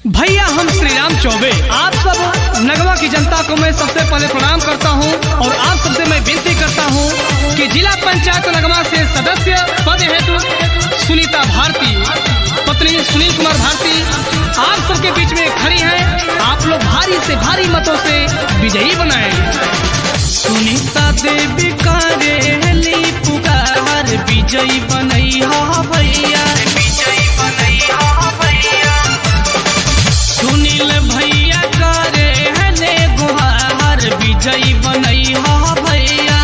भैया हम श्री राम चौबे आप सब नगवा की जनता को मैं सबसे पहले प्रणाम करता हूं और आप सबसे मैं विनती करता हूं कि जिला पंचायत नगवा से सदस्य पद हेतु सुनीता भारती पत्नी सुनील कुमार भारती आप सबके बीच में खड़ी हैं। आप लोग भारी से भारी मतों से विजयी बनाए। सुनीता देवी करेली पुकार विजयी बनैया भैया, विजयी बनैया भैया। सुनील भैया करेले गुहार विजयी बनैया भैया।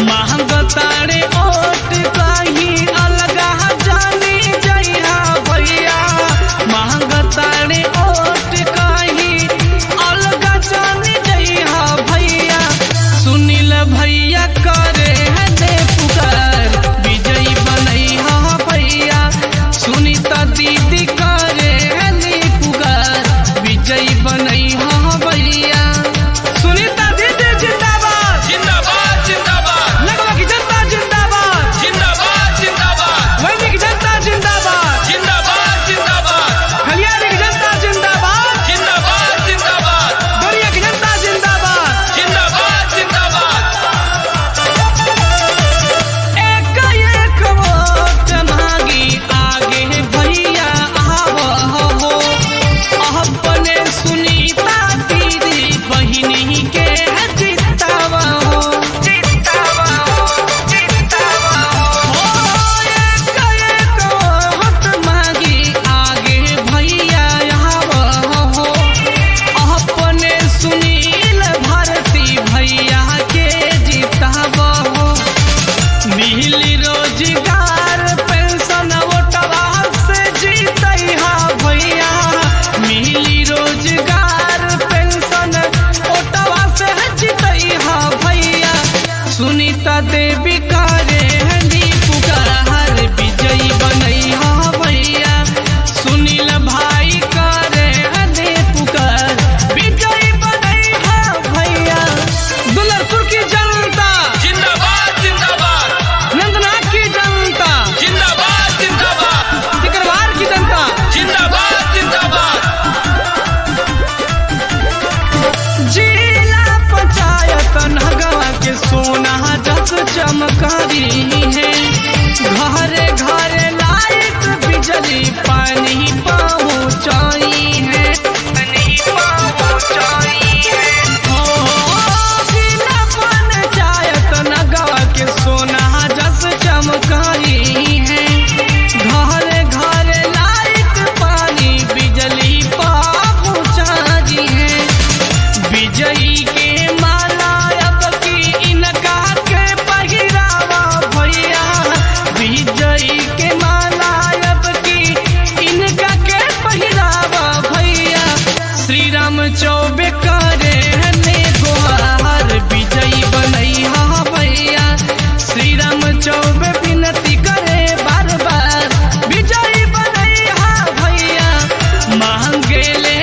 महंग तारे ओट कहीं अलगा जानी जइहा भैया। महंग तारे ओट कहीं अलगा जानी जइहा भैया। सुनील भैया करे दे पुकार विजयी बनैया भैया। सुनीता दीदी करे दे पुकार विजयी बनैया भैया। सुनीता दीदी जिंदाबाद जिंदाबाद जिंदाबाद। नगवा की जनता जिंदाबाद जिंदाबाद जिंदाबाद। वैदिक जनता जिंदाबाद जिंदाबाद जिंदाबाद। खलियारी की जनता जिंदाबाद जिंदाबाद जिंदाबाद। गौरिया की जनता जिंदाबाद जिंदाबाद जिंदाबाद। एक वोट मांगी आगे भैया आव हो। अपने सुनीता दीदी बहिनी के जितावा हो, जितावा हो, जितावा हो। एक वोट मांगी आगे भैया आव हो। अपने सुनील भारती भैया के जितावा हो। मिली रोजगार पेंशन वोटवा से जीतैहा भैया। मिली रोजगार पेंशन वोटवा से जीतैहा भैया। सुनीता देवी करे हनी पुकार विजयी बनैहा भैया। सुनील भाई करे हनी पुकार विजयी बनैहा भैया। दुलरपुर की जनता जिंदाबाद जिंदाबाद। नंदनाथ की जनता जिंदाबाद जिंदाबाद। सिकरवार की जनता जिंदाबाद जिंदाबाद। जिला पंचायत नगवा के सोना जस चमकारी है। घरे घरे लाइट बिजली पानी पहुँचाई है, पानी पहुँचाई है। जिला पंचायत नगवा के सोना जस चमकारी है। घरे घरे लाइट पानी बिजली पहुँचाई है। विजयी के माला अब की इनका के पहिरावा भैया। विजयी के माला अब की इनका के पहिरावा भैया। श्री राम चौबे करे हने गुहार विजयी बनैया भैया। श्री राम चौबे विनती करे बार बार विजयी बनैया भैया। मांगेले